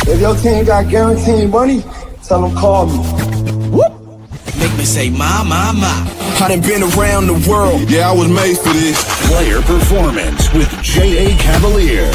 If your team got guaranteed money, tell them call me. Whoop. Make me say, my. I done been around the world. Yeah, I was made for this. Player Performance with J.A. Cavalier.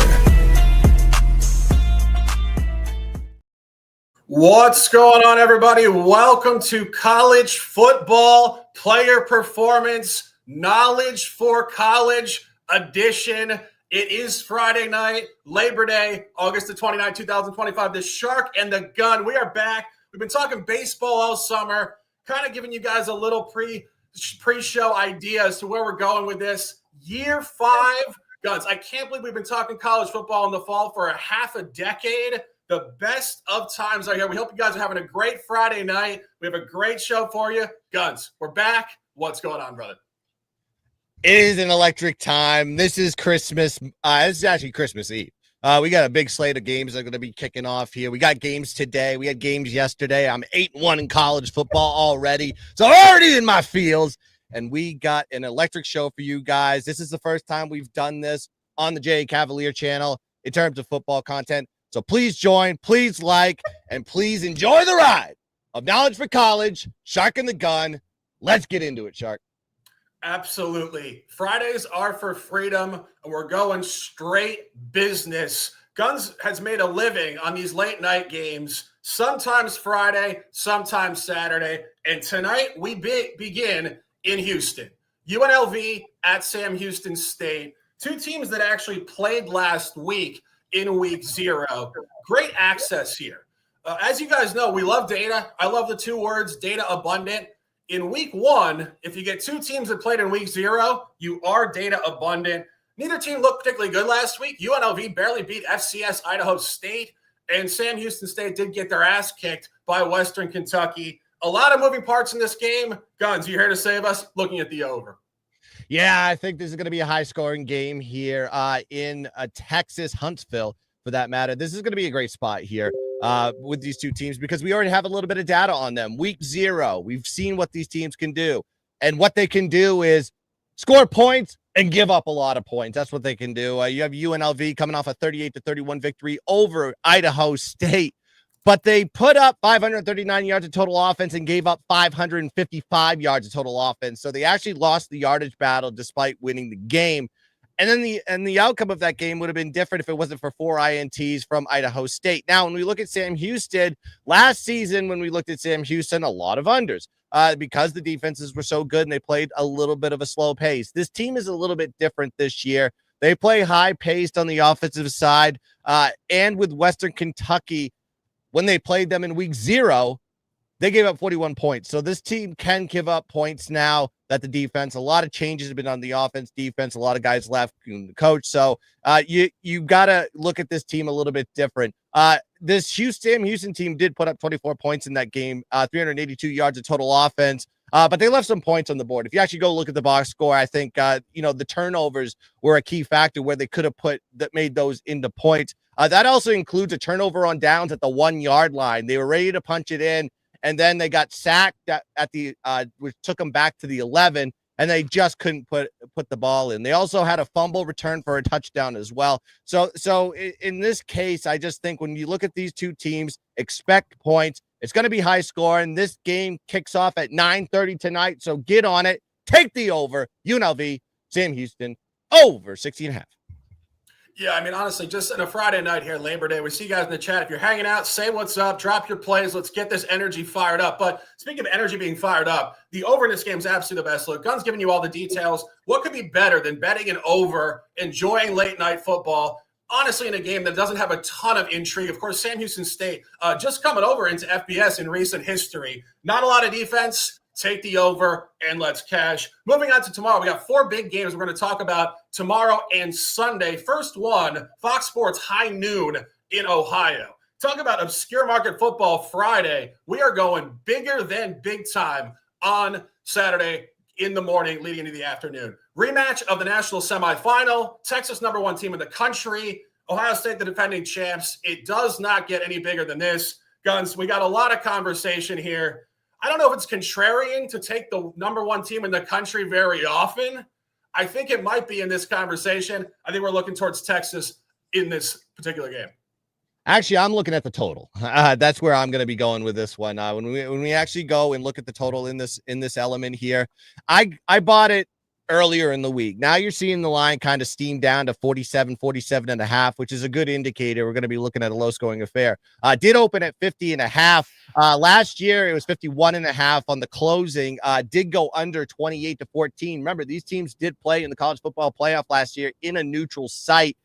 What's going on, everybody? Welcome to College Football Player Performance Knowledge for College Edition. It is Friday night, Labor Day, August the 29th, 2025. The Shark and the Gun. We are back. We've been talking baseball all summer, kind of giving you guys a little pre-show idea as to where we're going with this. Year 5, Guns. I can't believe we've been talking college football in the fall for a half a decade. The best of times are here. We hope you guys are having a great Friday night. We have a great show for you. Guns, we're back. What's going on, brother? It is an electric time. This is Christmas. This is actually Christmas Eve. We got a big slate of games that are going to be kicking off here. We got games today. We had games yesterday. I'm 8-1 in college football already. So already in my fields. And we got an electric show for you guys. This is the first time we've done this on the J.A. Cavalier channel in terms of football content. So please join, please like, and please enjoy the ride of Knowledge for College, Shark and the Gun. Let's get into it, Shark. Absolutely. Fridays are for freedom, and we're going straight business. Guns has made a living on these late night games, sometimes Friday, sometimes Saturday. And tonight we begin in Houston. UNLV at Sam Houston State, two teams that actually played last week in week 0. Great access here. As you guys know, we love data. I love the two words, data abundant. In week 1, if you get two teams that played in week 0, you are data abundant. Neither team looked particularly good last week. UNLV barely beat FCS Idaho State, and Sam Houston State did get their ass kicked by Western Kentucky. A lot of moving parts in this game. Guns, you here to save us? Looking at the over. Yeah, I think this is going to be a high-scoring game here in Texas, Huntsville, for that matter. This is going to be a great spot here with these two teams because we already have a little bit of data on them. Week 0, we've seen what these teams can do. And what they can do is score points and give up a lot of points. That's what they can do. You have UNLV coming off a 38-31 victory over Idaho State. But they put up 539 yards of total offense and gave up 555 yards of total offense. So they actually lost the yardage battle despite winning the game. And then the outcome of that game would have been different if it wasn't for 4 INTs from Idaho State. Now, when we look at Sam Houston, last season when we looked at Sam Houston, a lot of unders because the defenses were so good and they played a little bit of a slow pace. This team is a little bit different this year. They play high-paced on the offensive side. And with Western Kentucky, when they played them in week 0, they gave up 41 points. So this team can give up points now that the defense, a lot of changes have been on the offense, defense, a lot of guys left, the coach. So you got to look at this team a little bit different. This Houston team did put up 24 points in that game, 382 yards of total offense. But they left some points on the board. If you actually go look at the box score, I think, the turnovers were a key factor where they could have made those into points. That also includes a turnover on downs at the 1-yard line. They were ready to punch it in, and then they got sacked which took them back to the 11, and they just couldn't put the ball in. They also had a fumble return for a touchdown as well. So in this case, I just think when you look at these two teams, expect points. It's going to be high scoring. This game kicks off at 9:30 tonight, so get on it. Take the over. UNLV, Sam Houston, over 60.5. Yeah, I mean, honestly, just on a Friday night here, Labor Day, we see you guys in the chat. If you're hanging out, say what's up, drop your plays. Let's get this energy fired up. But speaking of energy being fired up, the over in this game is absolutely the best. Look, Gun's giving you all the details. What could be better than betting an over, enjoying late night football? Honestly, in a game that doesn't have a ton of intrigue. Of course, Sam Houston State just coming over into FBS in recent history. Not a lot of defense. Take the over and let's cash. Moving on to tomorrow, we got 4 big games we're going to talk about tomorrow and Sunday. First one, Fox Sports high noon in Ohio. Talk about obscure market football Friday. We are going bigger than big time on Saturday in the morning leading into the afternoon. Rematch of the national semifinal. Texas #1 team in the country. Ohio State, the defending champs. It does not get any bigger than this. Guns, we got a lot of conversation here. I don't know if it's contrarian to take the #1 team in the country very often. I think it might be in this conversation. I think we're looking towards Texas in this particular game. Actually, I'm looking at the total. That's where I'm going to be going with this one. When we actually go and look at the total in this element here, I bought it earlier in the week. Now you're seeing the line kind of steam down to 47 and a half, which is a good indicator. We're going to be looking at a low scoring affair. Did open at 50 and a half. Last year it was 51 and a half on the closing. Did go under 28-14. Remember, these teams did play in the college football playoff last year in a neutral site.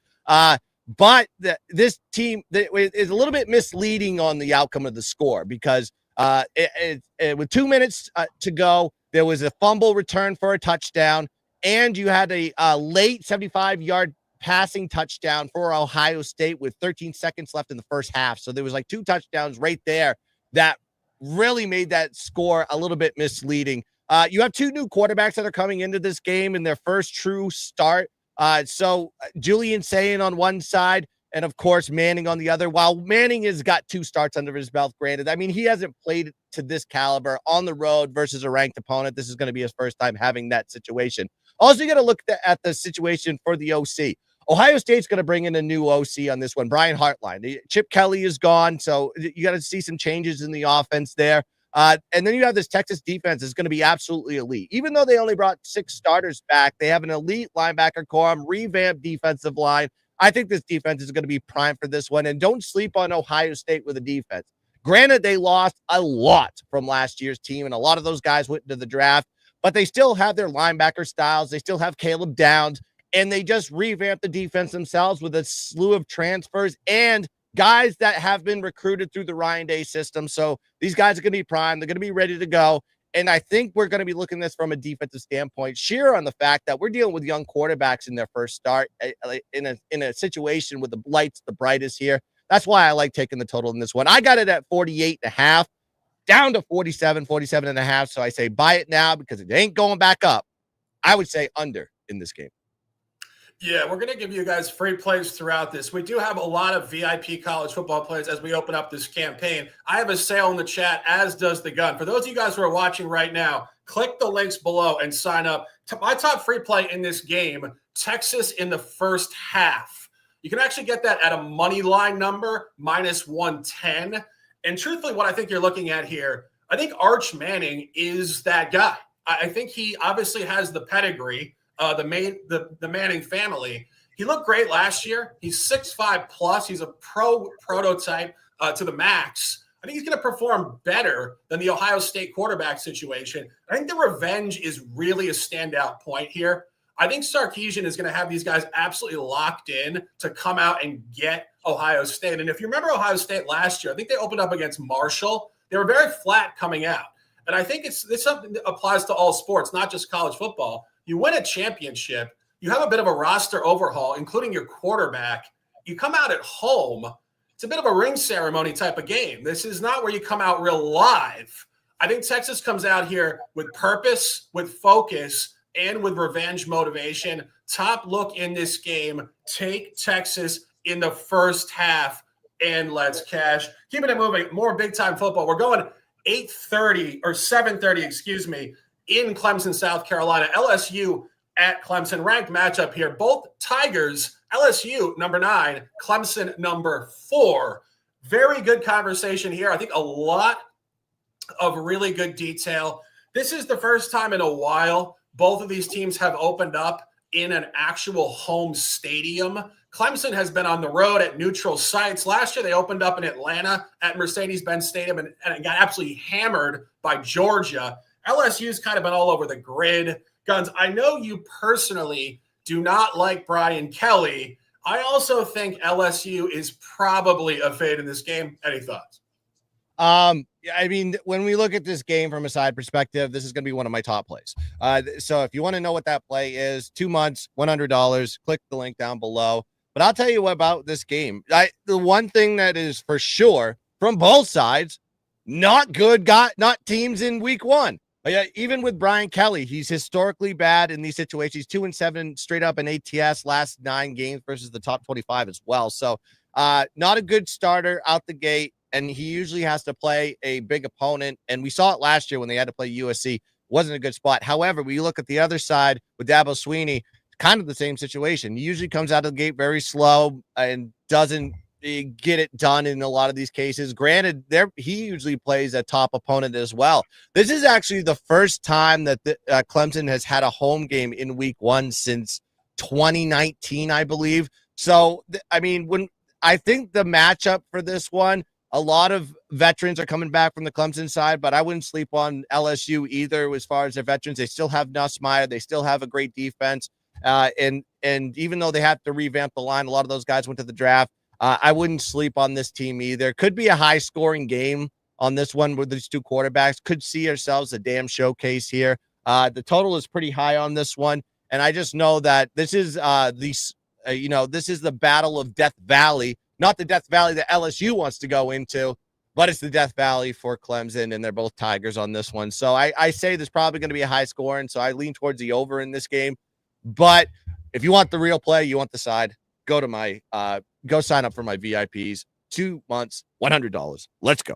But this team is a little bit misleading on the outcome of the score because with 2 minutes to go, there was a fumble return for a touchdown, and you had a late 75-yard passing touchdown for Ohio State with 13 seconds left in the first half. So there was like 2 touchdowns right there that really made that score a little bit misleading. You have 2 new quarterbacks that are coming into this game in their first true start. So Julian Sayin on one side and, of course, Manning on the other. While Manning has got 2 starts under his belt, granted, I mean, he hasn't played to this caliber on the road versus a ranked opponent. This is going to be his first time having that situation. Also, you got to look at the situation for the OC. Ohio State's going to bring in a new OC on this one, Brian Hartline. Chip Kelly is gone, so you got to see some changes in the offense there. And then you have this Texas defense is going to be absolutely elite. Even though they only brought 6 starters back, they have an elite linebacker core, revamped defensive line. I think this defense is going to be prime for this one. And don't sleep on Ohio State with a defense. Granted, they lost a lot from last year's team, and a lot of those guys went into the draft, but they still have their linebacker styles. They still have Caleb Downs, and they just revamped the defense themselves with a slew of transfers and guys that have been recruited through the Ryan Day system. So these guys are going to be prime. They're going to be ready to go. And I think we're going to be looking at this from a defensive standpoint, sheer on the fact that we're dealing with young quarterbacks in their first start in a situation with the lights the brightest here. That's why I like taking the total in this one. I got it at 48 and a half, down to 47 and a half. So I say buy it now because it ain't going back up. I would say under in this game. Yeah, we're going to give you guys free plays throughout this. We do have a lot of VIP college football plays as we open up this campaign. I have a sale in the chat, as does the Gun. For those of you guys who are watching right now, click the links below and sign up. My top free play in this game, Texas in the first half. You can actually get that at a money line number, -110. And truthfully, what I think you're looking at here, I think Arch Manning is that guy. I think he obviously has the pedigree. The Manning family. He looked great last year. He's 6'5 plus. He's a prototype to the max. I think he's going to perform better than the Ohio State quarterback situation. I think the revenge is really a standout point here. I think Sarkisian is going to have these guys absolutely locked in to come out and get Ohio State. And if you remember Ohio State last year, I think they opened up against Marshall. They were very flat coming out. And I think it's something that applies to all sports, not just college football. You win a championship, you have a bit of a roster overhaul, including your quarterback. You come out at home, it's a bit of a ring ceremony type of game. This is not where you come out real live. I think Texas comes out here with purpose, with focus, and with revenge motivation. Top look in this game. Take Texas in the first half, and let's cash. Keeping it moving, more big-time football. We're going 8:30 or 7:30, excuse me, in Clemson, South Carolina. LSU at Clemson. Ranked matchup here. Both Tigers, LSU number 9, Clemson number 4. Very good conversation here. I think a lot of really good detail. This is the first time in a while both of these teams have opened up in an actual home stadium. Clemson has been on the road at neutral sites. Last year, they opened up in Atlanta at Mercedes-Benz Stadium and got absolutely hammered by Georgia. LSU's kind of been all over the grid. Guns, I know you personally do not like Brian Kelly. I also think LSU is probably a fade in this game. Any thoughts? I mean, when we look at this game from a side perspective, this is going to be one of my top plays. So if you want to know what that play is, 2 months, $100, click the link down below. But I'll tell you what about this game. The one thing that is for sure from both sides, not teams in week 1. Even with Brian Kelly, he's historically bad in these situations. He's 2-7 straight up in ATS last 9 games versus the top 25 as well. So not a good starter out the gate. And he usually has to play a big opponent. And we saw it last year when they had to play USC. Wasn't a good spot. However, we look at the other side with Dabo Swinney, kind of the same situation. He usually comes out of the gate very slow and doesn't get it done in a lot of these cases. Granted, he usually plays a top opponent as well. This is actually the first time that Clemson has had a home game in week 1 since 2019, I believe. So, I mean, when I think the matchup for this one, a lot of veterans are coming back from the Clemson side, but I wouldn't sleep on LSU either as far as their veterans. They still have Nussmeier. They still have a great defense. And even though they have to revamp the line, a lot of those guys went to the draft. I wouldn't sleep on this team either. Could be a high-scoring game on this one with these two quarterbacks. Could see ourselves a damn showcase here. The total is pretty high on this one, and I just know that this is this is the battle of Death Valley, not the Death Valley that LSU wants to go into, but it's the Death Valley for Clemson, and they're both Tigers on this one. So I say there's probably going to be a high score, and so I lean towards the over in this game. But if you want the real play, you want the side, go to my go sign up for my VIPs. 2 months, $100. Let's go.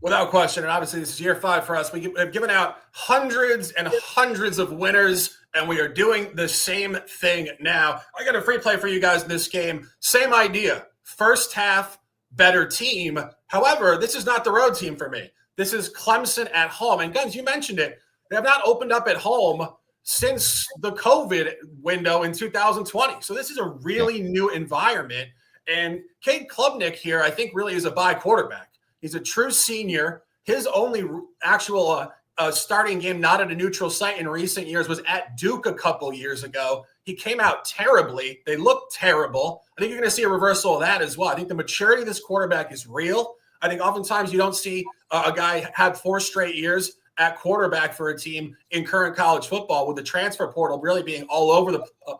Without question, and obviously this is year 5 for us. We have given out hundreds and hundreds of winners, and we are doing the same thing now. I got a free play for you guys in this game. Same idea. First half, better team. However, this is not the road team for me. This is Clemson at home. And Gunz, you mentioned it. They have not opened up at home since the COVID window in 2020. So this is a really new environment. And Cade Klubnik here, I think, really is a bye quarterback. He's a true senior. His only actual starting game not at a neutral site in recent years was at Duke a couple years ago. He came out terribly. They looked terrible. I think you're going to see a reversal of that as well. I think the maturity of this quarterback is real. I think oftentimes you don't see a guy have 4 straight years at quarterback for a team in current college football, with the transfer portal really being all over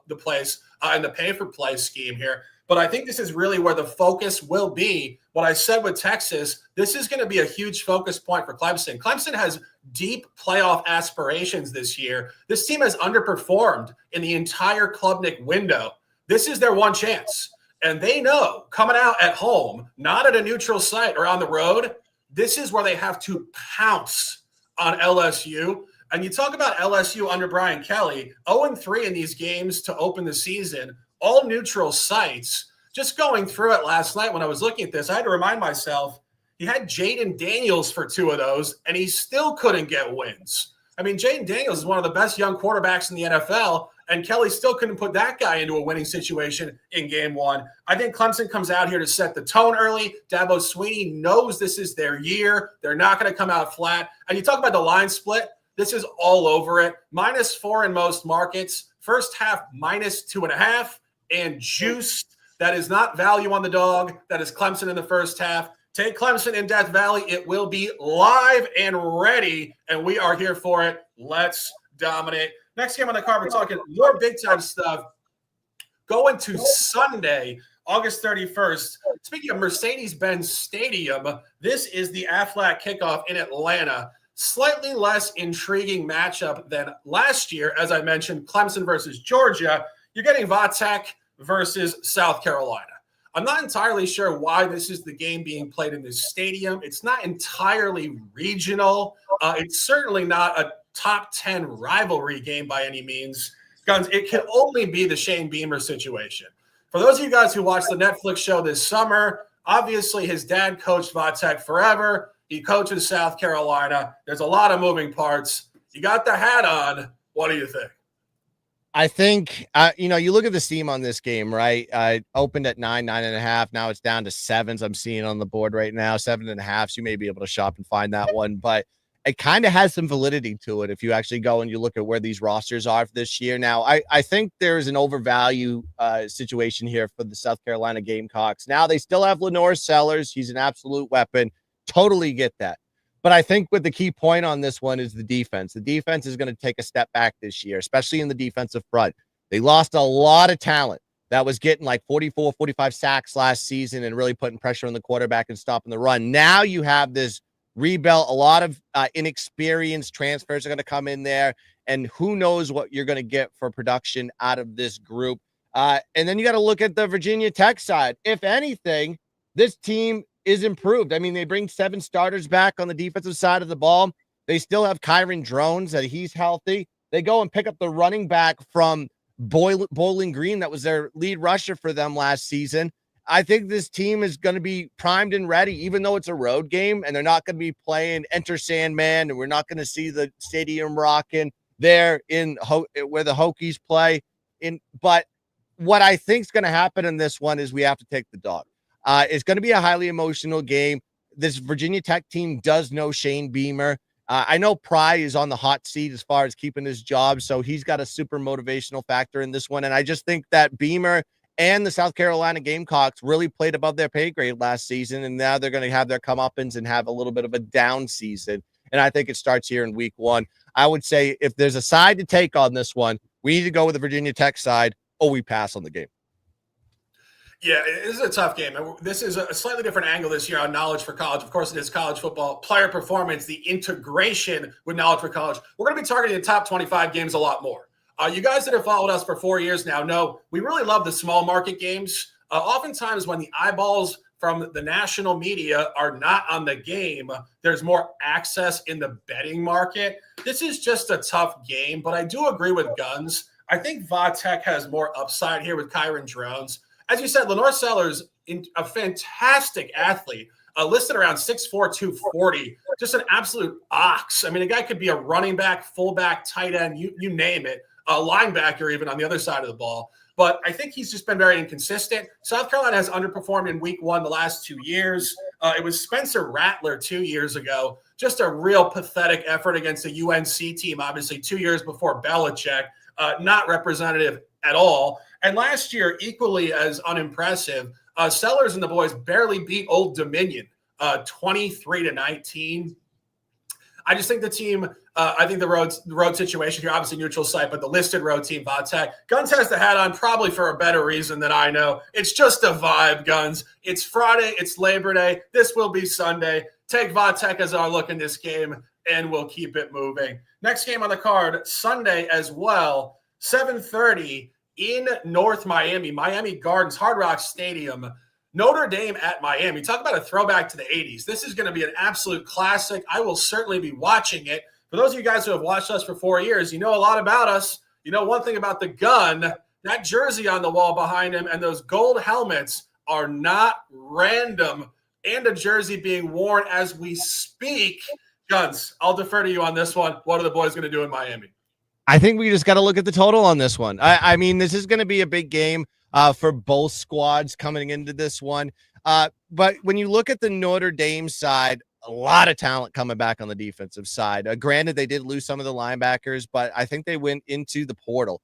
the place and the pay-for-play scheme here. But I think this is really where the focus will be. What I said with Texas, this is going to be a huge focus point for Clemson. Clemson has deep playoff aspirations this year. This team has underperformed in the entire Klubnik window. This is their one chance. And they know coming out at home, not at a neutral site or on the road, this is where they have to pounce on LSU. And you talk about LSU under Brian Kelly, 0-3 in these games to open the season, all neutral sites. Just going through it last night when I was looking at this, I had to remind myself, he had Jaden Daniels for 2 of those, and he still couldn't get wins. I mean, Jaden Daniels is one of the best young quarterbacks in the NFL, and Kelly still couldn't put that guy into a winning situation in game 1. I think Clemson comes out here to set the tone early. Dabo Swinney knows this is their year. They're not going to come out flat. And you talk about the line split. This is all over it. -4 in most markets. First half -2.5. And juice. That is not value on the dog. That is Clemson in the first half. Take Clemson in Death Valley. It will be live and ready, and we are here for it. Let's dominate. Next game on the card, we're talking more big-time stuff. Going to Sunday, August 31st. Speaking of Mercedes-Benz Stadium, this is the Aflac kickoff in Atlanta. Slightly less intriguing matchup than last year. As I mentioned, Clemson versus Georgia. You're getting Vatech versus South Carolina. I'm not entirely sure why this is the game being played in this stadium. It's not entirely regional. It's certainly not a top 10 rivalry game by any means. Gunz, it can only be the Shane Beamer situation. For those of you guys who watched the Netflix show this summer, obviously his dad coached Vatech forever. He coaches South Carolina. There's a lot of moving parts. You got the hat on. What do you think? I think, you look at the steam on this game, right? Opened at 9.5. Now it's down to 7s. I'm seeing on the board right now, 7.5. So you may be able to shop and find that one, but it kind of has some validity to it if you actually go and you look at where these rosters are for this year. Now, I think there's an overvalue situation here for the South Carolina Gamecocks. Now they still have Lenore Sellers. He's an absolute weapon. Totally get that. But I think what the key point on this one is the defense. The defense is going to take a step back this year, especially in the defensive front. They lost a lot of talent that was getting like 44, 45 sacks last season and really putting pressure on the quarterback and stopping the run. Now you have this rebuild. A lot of inexperienced transfers are going to come in there, and who knows what you're going to get for production out of this group. And then you got to look at the Virginia Tech side. If anything, this team is improved. I mean, they bring 7 starters back on the defensive side of the ball. They still have Kyron Drones, that he's healthy. They go and pick up the running back from Bowling Green that was their lead rusher for them last season. I think this team is going to be primed and ready, even though it's a road game and they're not going to be playing Enter Sandman, and we're not going to see the stadium rocking there where the Hokies play. But what I think is going to happen in this one is we have to take the dog. It's going to be a highly emotional game. This Virginia Tech team does know Shane Beamer. I know Pry is on the hot seat as far as keeping his job, so he's got a super motivational factor in this one. And I just think that Beamer and the South Carolina Gamecocks really played above their pay grade last season, and now they're going to have their comeuppance and have a little bit of a down season. And I think it starts here in week one. I would say if there's a side to take on this one, we need to go with the Virginia Tech side, or we pass on the game. Yeah, this is a tough game. This is a slightly different angle this year on Knowledge for College. Of course, it is college football, player performance, the integration with Knowledge for College. We're going to be targeting the top 25 games a lot more. You guys that have followed us for 4 years now know we really love the small market games. Oftentimes when the eyeballs from the national media are not on the game, there's more access in the betting market. This is just a tough game, but I do agree with Gunz. I think Vatech has more upside here with Kyron Drones. As you said, Lenore Sellers, a fantastic athlete, listed around 6'4", 240, just an absolute ox. I mean, a guy could be a running back, fullback, tight end, you name it, a linebacker even on the other side of the ball. But I think he's just been very inconsistent. South Carolina has underperformed in week one the last 2 years. It was Spencer Rattler 2 years ago. Just a real pathetic effort against a UNC team, obviously 2 years before Belichick. Not representative at all. And last year, equally as unimpressive, Sellers and the boys barely beat Old Dominion, 23-19. I just think the team, I think the road situation here, obviously neutral site, but the listed road team, Vatech. Gunz has the hat on probably for a better reason than I know. It's just a vibe, Gunz. It's Friday. It's Labor Day. This will be Sunday. Take Vatech as our look in this game, and we'll keep it moving. Next game on the card, Sunday as well, 7:30 in North Miami, Miami Gardens, Hard Rock Stadium. Notre Dame at Miami. Talk about a throwback to the 80s. This is going to be an absolute classic. I will certainly be watching it. For those of you guys who have watched us for 4 years, you know a lot about us. You know one thing about the gun, that jersey on the wall behind him and those gold helmets are not random, and a jersey being worn as we speak. Gunz, I'll defer to you on this one. What are the boys going to do in Miami? I think we just got to look at the total on this one. I mean, this is going to be a big game for both squads coming into this one. But when you look at the Notre Dame side, a lot of talent coming back on the defensive side. Granted, they did lose some of the linebackers, but I think they went into the portal,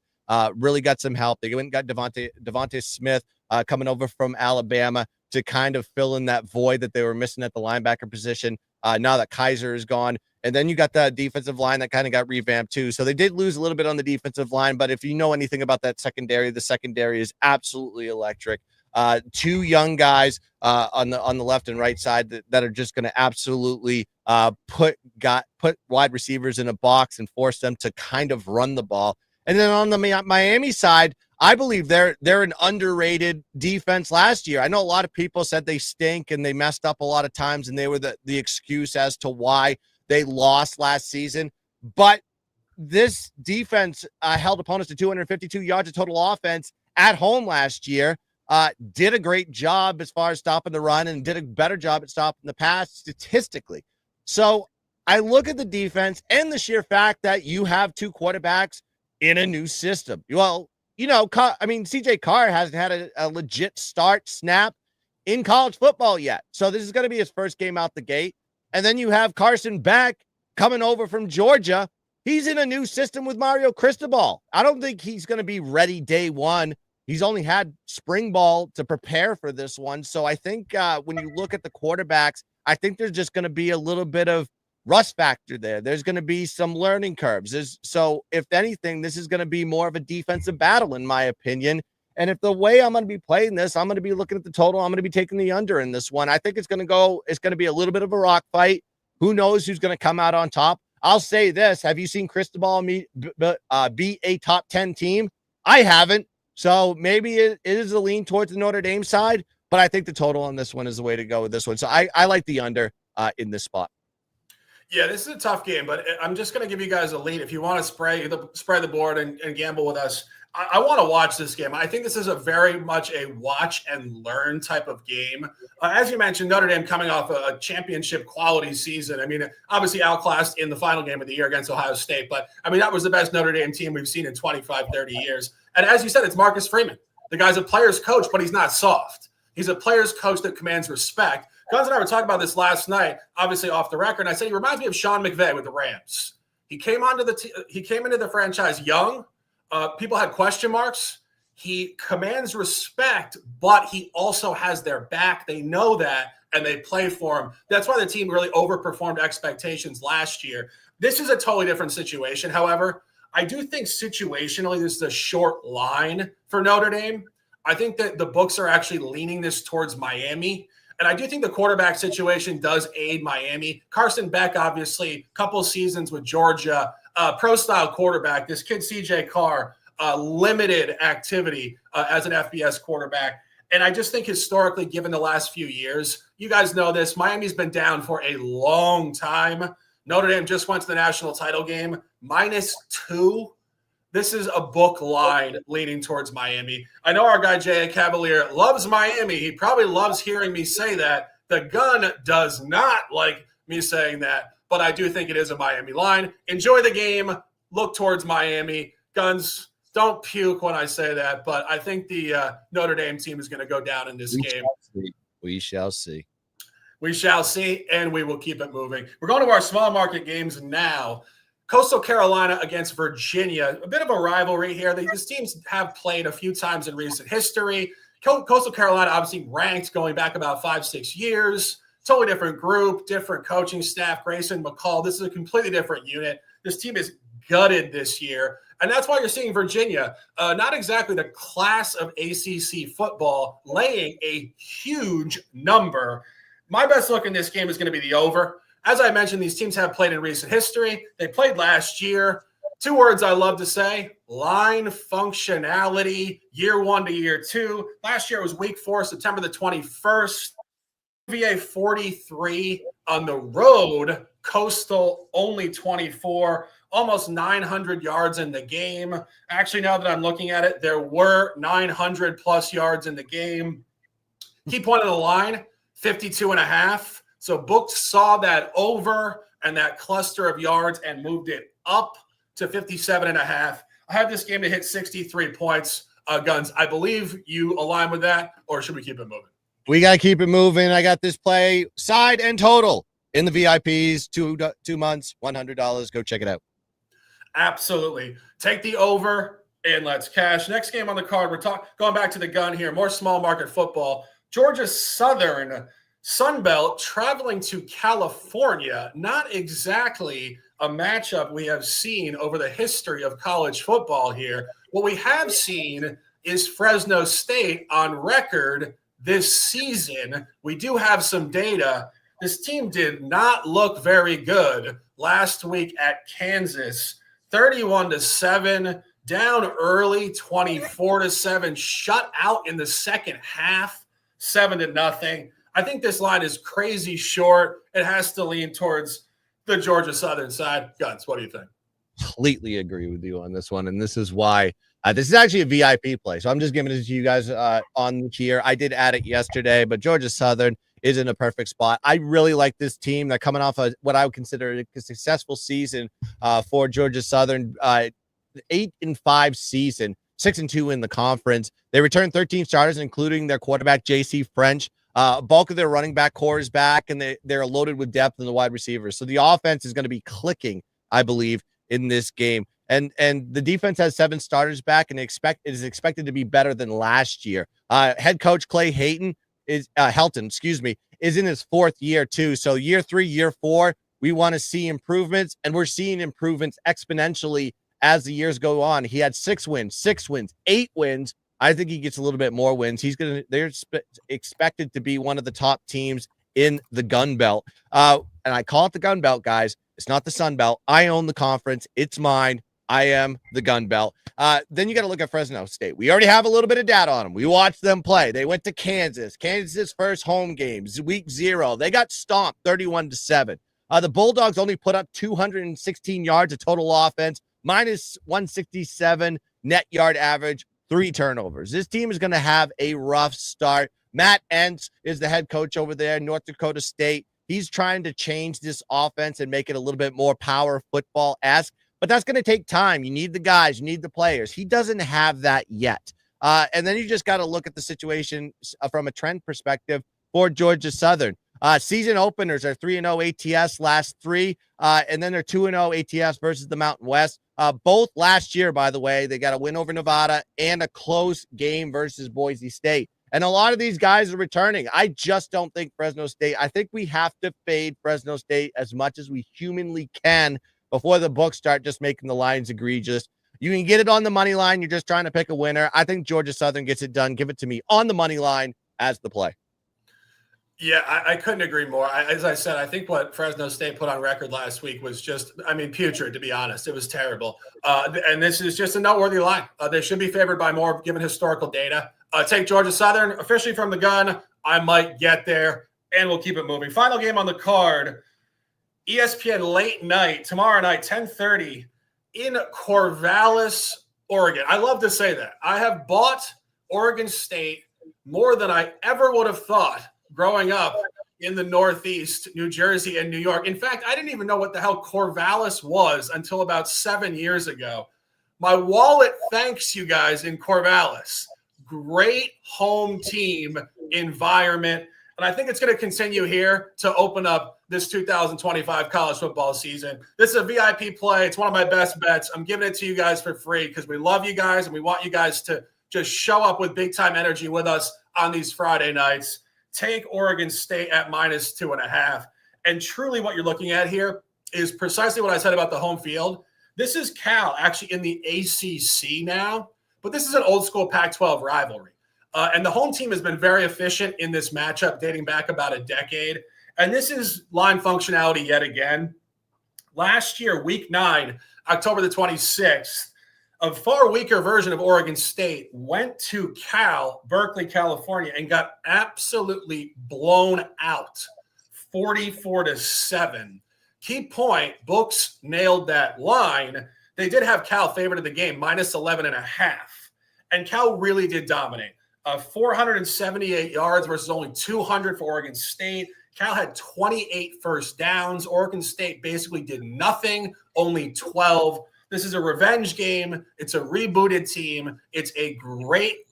really got some help. They went and got Devontae Smith coming over from Alabama to kind of fill in that void that they were missing at the linebacker position. Now that Kaiser is gone. And then you got the defensive line that kind of got revamped too. So they did lose a little bit on the defensive line, but if you know anything about that secondary, the secondary is absolutely electric. Two young guys on the left and right side that are just going to absolutely put wide receivers in a box and force them to kind of run the ball. And then on the Miami side, I believe they're an underrated defense last year. I know a lot of people said they stink and they messed up a lot of times, and they were the excuse as to why they lost last season. But this defense held opponents to 252 yards of total offense at home last year. Did a great job as far as stopping the run and did a better job at stopping the pass statistically. So I look at the defense and the sheer fact that you have two quarterbacks in a new system. Well, you know, I mean, CJ Carr hasn't had a legit snap in college football yet. So this is going to be his first game out the gate. And then you have Carson Beck coming over from Georgia. He's in a new system with Mario Cristobal. I don't think he's going to be ready day one. He's only had spring ball to prepare for this one. So I think when you look at the quarterbacks, I think there's just going to be a little bit of rust factor there. There's going to be some learning curves. So if anything, this is going to be more of a defensive battle, in my opinion. And if the way I'm going to be playing this, I'm going to be looking at the total. I'm going to be taking the under in this one. I think it's going to be a little bit of a rock fight. Who knows who's going to come out on top? I'll say this. Have you seen Cristobal be a top 10 team? I haven't. So maybe it is a lean towards the Notre Dame side, but I think the total on this one is the way to go with this one. So I like the under in this spot. Yeah, this is a tough game, but I'm just going to give you guys a lead. If you want to spray the board and gamble with us, I want to watch this game. I think this is a very much a watch and learn type of game. As you mentioned, Notre Dame coming off a championship quality season. I mean, obviously outclassed in the final game of the year against Ohio State. But, I mean, that was the best Notre Dame team we've seen in 25, 30 years. And as you said, it's Marcus Freeman. The guy's a player's coach, but he's not soft. He's a player's coach that commands respect. Gunz and I were talking about this last night, obviously off the record. And I said he reminds me of Sean McVay with the Rams. He came into the franchise young. People had question marks. He commands respect, but he also has their back. They know that, and they play for him. That's why the team really overperformed expectations last year. This is a totally different situation. However, I do think situationally this is a short line for Notre Dame. I think that the books are actually leaning this towards Miami. And I do think the quarterback situation does aid Miami. Carson Beck, obviously, a couple seasons with Georgia, pro-style quarterback. This kid, C.J. Carr, limited activity as an FBS quarterback. And I just think historically, given the last few years, you guys know this, Miami's been down for a long time. Notre Dame just went to the national title game, -2. This is a book line leaning towards Miami. I know our guy, J.A. Cavalier, loves Miami. He probably loves hearing me say that. The Gun does not like me saying that, but I do think it is a Miami line. Enjoy the game. Look towards Miami. Gunz, don't puke when I say that, but I think the Notre Dame team is going to go down in this game. We shall see. We shall see, and we will keep it moving. We're going to our small market games now. Coastal Carolina against Virginia, a bit of a rivalry here. These teams have played a few times in recent history. Coastal Carolina obviously ranked going back about 5-6 years. Totally different group, different coaching staff. Grayson McCall, this is a completely different unit. This team is gutted this year, and that's why you're seeing Virginia, not exactly the class of ACC football, laying a huge number. My best look in this game is going to be the over. As I mentioned, these teams have played in recent history. They played last year. 2 words I love to say: line functionality, year 1 to year 2. Last year it was week 4, September the 21st. VA 43 on the road. Coastal only 24, almost 900 yards in the game. Actually, now that I'm looking at it, there were 900 plus yards in the game. Key point of the line, 52.5. So books saw that over and that cluster of yards and moved it up to 57.5. I have this game to hit 63 points. Gunz, I believe you align with that, or should we keep it moving? We got to keep it moving. I got this play side and total in the VIPs, 2 months, $100. Go check it out. Absolutely. Take the over and let's cash. Next game on the card, we're going back to the Gun here, more small market football. Georgia Southern Sunbelt traveling to California. Not exactly a matchup we have seen over the history of college football here. What we have seen is Fresno State on record this season. We do have some data. This team did not look very good last week at Kansas. 31-7, down early, 24-7, shut out in the second half, 7-0. I think this line is crazy short. It has to lean towards the Georgia Southern side. Gunz, what do you think? Completely agree with you on this one, and this is why this is actually a VIP play. So I'm just giving it to you guys on here. I did add it yesterday, but Georgia Southern is in a perfect spot. I really like this team. They're coming off of what I would consider a successful season for Georgia Southern, 8-5 season, 6-2 in the conference. They returned 13 starters, including their quarterback, J.C. French. Bulk of their running back core is back, and they're loaded with depth in the wide receivers. So the offense is going to be clicking, I believe, in this game. And the defense has 7 starters back, and it is expected to be better than last year. Head coach Clay Helton is in his 4th year too. So year 3, year 4, we want to see improvements, and we're seeing improvements exponentially as the years go on. He had 6 wins, 8 wins. I think he gets a little bit more wins. They're expected to be one of the top teams in the Gun Belt. And I call it the Gun Belt, guys. It's not the Sun Belt. I own the conference. It's mine. I am the Gun Belt. Then you got to look at Fresno State. We already have a little bit of data on them. We watched them play. They went to Kansas. Kansas' first home game, week 0. They got stomped 31-7. The Bulldogs only put up 216 yards of total offense, minus 167 net yard average, 3 turnovers. This team is going to have a rough start. Matt Entz is the head coach over there, North Dakota State. He's trying to change this offense and make it a little bit more power football-esque, but that's going to take time. You need the guys, you need the players. He doesn't have that yet. And then you just got to look at the situation from a trend perspective for Georgia Southern. Season openers are 3-0 ATS last 3, and then they're 2-0 ATS versus the Mountain West. Both last year, by the way, they got a win over Nevada and a close game versus Boise State. And a lot of these guys are returning. I just don't think Fresno State, I think we have to fade Fresno State as much as we humanly can before the books start just making the lines egregious. You can get it on the money line. You're just trying to pick a winner. I think Georgia Southern gets it done. Give it to me on the money line as the play. Yeah, I couldn't agree more. As I said, I think what Fresno State put on record last week was just, putrid, to be honest. It was terrible. And this is just a noteworthy line. They should be favored by more given historical data. Take Georgia Southern officially from the gun. I might get there, and we'll keep it moving. Final game on the card, ESPN late night, tomorrow night, 10:30 in Corvallis, Oregon. I love to say that. I have bought Oregon State more than I ever would have thought growing up in the Northeast, New Jersey, and New York. In fact, I didn't even know what the hell Corvallis was until about 7 years ago. My wallet thanks you guys in Corvallis. Great home team environment. And I think it's going to continue here to open up this 2025 college football season. This is a VIP play. It's one of my best bets. I'm giving it to you guys for free because we love you guys and we want you guys to just show up with big time energy with us on these Friday nights. Take Oregon State at -2.5. And truly what you're looking at here is precisely what I said about the home field. This is Cal actually in the ACC now, but this is an old school Pac-12 rivalry. And the home team has been very efficient in this matchup dating back about a decade. And this is line functionality yet again. Last year, week 9, October the 26th, a far weaker version of Oregon State went to Berkeley, California, and got absolutely blown out, 44-7. Key point, books nailed that line. They did have Cal favored in the game, -11.5. And Cal really did dominate. 478 yards versus only 200 for Oregon State. Cal had 28 first downs. Oregon State basically did nothing, only 12. This is a revenge game. It's a rebooted team. It's a great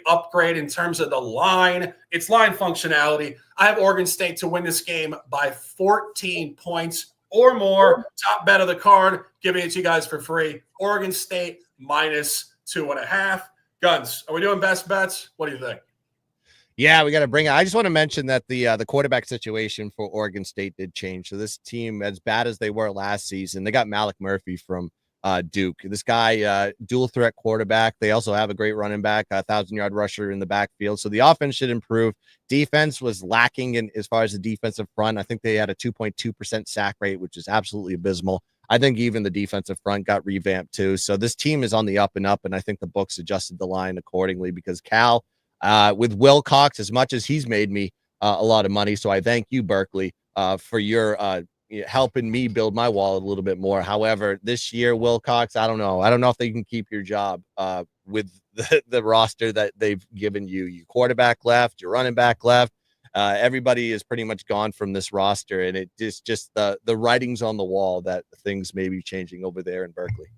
upgrade in terms of the line. It's line functionality. I have Oregon State to win this game by 14 points or more. Top bet of the card. Giving it to you guys for free. Oregon State -2.5. Gunz, are we doing best bets? What do you think? Yeah, we got to bring it. I just want to mention that the quarterback situation for Oregon State did change. So this team, as bad as they were last season, they got Malik Murphy from Duke. This guy, dual threat quarterback. They also have a great running back, 1,000-yard rusher in the backfield. So the offense should improve. Defense was lacking in as far as the defensive front. I think they had a 2.2% sack rate, which is absolutely abysmal. I think even the defensive front got revamped too. So this team is on the up and up, and I think the books adjusted the line accordingly because Cal, with Wilcox, as much as he's made me a lot of money, so I thank you, Berkeley, for your helping me build my wallet a little bit more. However, this year, Wilcox, I don't know if they can keep your job with the roster that they've given you. Your quarterback left, your running back left. Everybody is pretty much gone from this roster, and it is just the writings on the wall that things may be changing over there in Berkeley.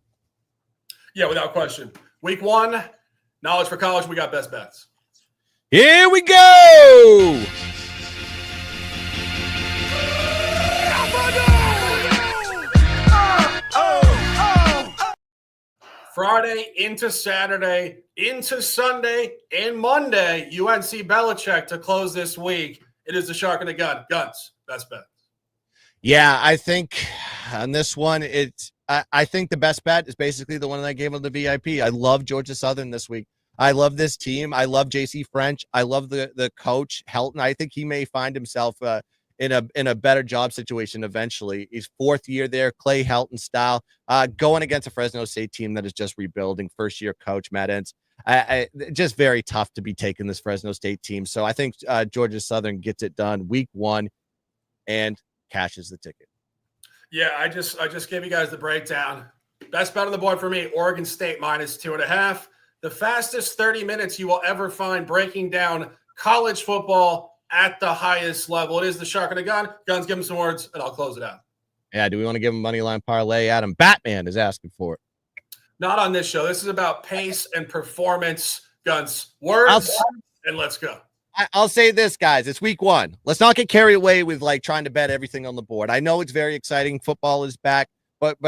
Yeah, without question. Week 1, knowledge for college. We got best bets. Here we go. Friday into Saturday, into Sunday, and Monday, UNC Belichick to close this week. It is the Shark and the Gun. Gunz, best bet. Yeah, I think on this one, I think the best bet is basically the one that I gave on the VIP. I love Georgia Southern this week. I love this team. I love JC French. I love the coach, Helton. I think he may find himself in a better job situation eventually. He's 4th year there, Clay Helton style, going against a Fresno State team that is just rebuilding. First year coach Matt Entz. Just very tough to be taking this Fresno State team. So I think Georgia Southern gets it done week 1 and cashes the ticket. Yeah, I just gave you guys the breakdown. Best bet on the board for me, Oregon State -2.5. The fastest 30 minutes you will ever find breaking down college football at the highest level. It is the Shark and the Gun. Guns, give him some words, and I'll close it out. Yeah, do we want to give him money line parlay? Adam Batman is asking for it. Not on this show. This is about pace and performance. Guns, words, and let's go. I'll say this, guys. It's week 1. Let's not get carried away with like trying to bet everything on the board. I know it's very exciting. Football is back, but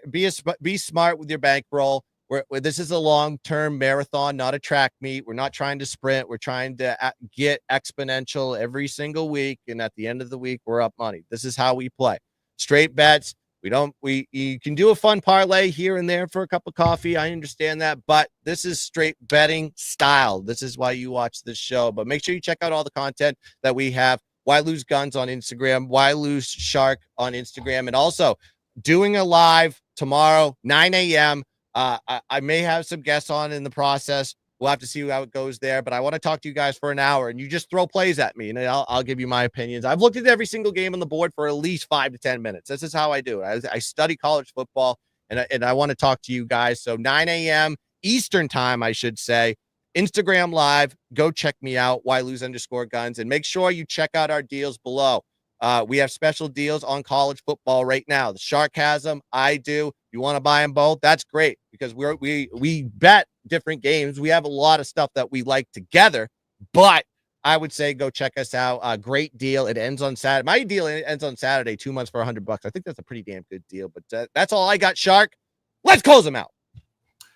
be smart with your bankroll. This is a long-term marathon, not a track meet. We're not trying to sprint. We're trying to get exponential every single week, and at the end of the week, we're up money. This is how we play. Straight bets. You can do a fun parlay here and there for a cup of coffee. I understand that, but this is straight betting style. This is why you watch this show. But make sure you check out all the content that we have. Why Lose Guns on Instagram, Why Lose Shark on Instagram, and also doing a live tomorrow, 9 a.m. I may have some guests on in the process. We'll have to see how it goes there, but I want to talk to you guys for an hour, and you just throw plays at me, and I'll give you my opinions. I've looked at every single game on the board for at least 5 to 10 minutes. This is how I do it. I study college football, and I want to talk to you guys. So 9 a.m. Eastern time, I should say. Instagram Live. Go check me out, @whylose_guns, and make sure you check out our deals below. We have special deals on college football right now. The Shark has them. I do. You want to buy them both? That's great, because we bet different games. We have a lot of stuff that we like together, but I would say go check us out. Great deal. It ends on Saturday. My deal ends on Saturday, 2 months for $100. I think that's a pretty damn good deal, but that's all I got, Shark. Let's close them out.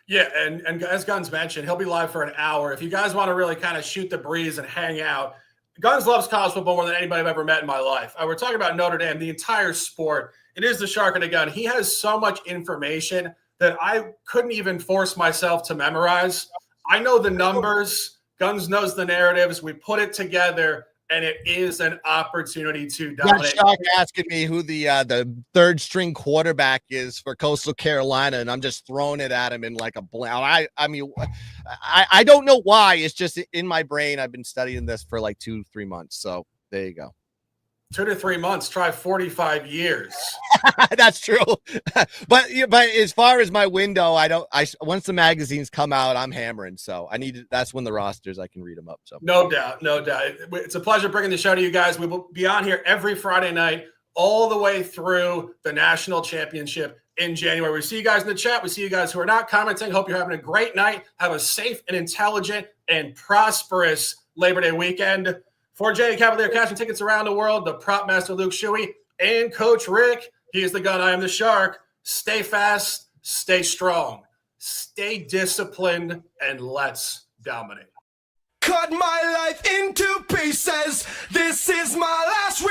Yeah, and as Guns mentioned, he'll be live for an hour. If you guys want to really kind of shoot the breeze and hang out, Guns loves college football more than anybody I've ever met in my life. We're talking about Notre Dame, the entire sport. It is the Shark and the Gun. He has so much information that I couldn't even force myself to memorize. I know the numbers. Guns knows the narratives. We put it together, and it is an opportunity to dominate. Shark asking me who the third string quarterback is for Coastal Carolina, and I'm just throwing it at him in like a blank. I mean, I don't know why. It's just in my brain. I've been studying this for like 2-3 months. So there you go. 2 to 3 months. Try 45 years. That's true. but as far as my window, once the magazines come out, I'm hammering. So that's when the rosters, I can read them up. So no doubt. It's a pleasure bringing the show to you guys. We will be on here every Friday night, all the way through the national championship in January. We see you guys in the chat. We see you guys who are not commenting. Hope you're having a great night. Have a safe and intelligent and prosperous Labor Day weekend. For Jay Cavalier, cashing tickets around the world, the prop master Luke Shuey, and Coach Rick. He is the Gun. I am the Shark. Stay fast, stay strong, stay disciplined, and let's dominate. Cut my life into pieces. This is my last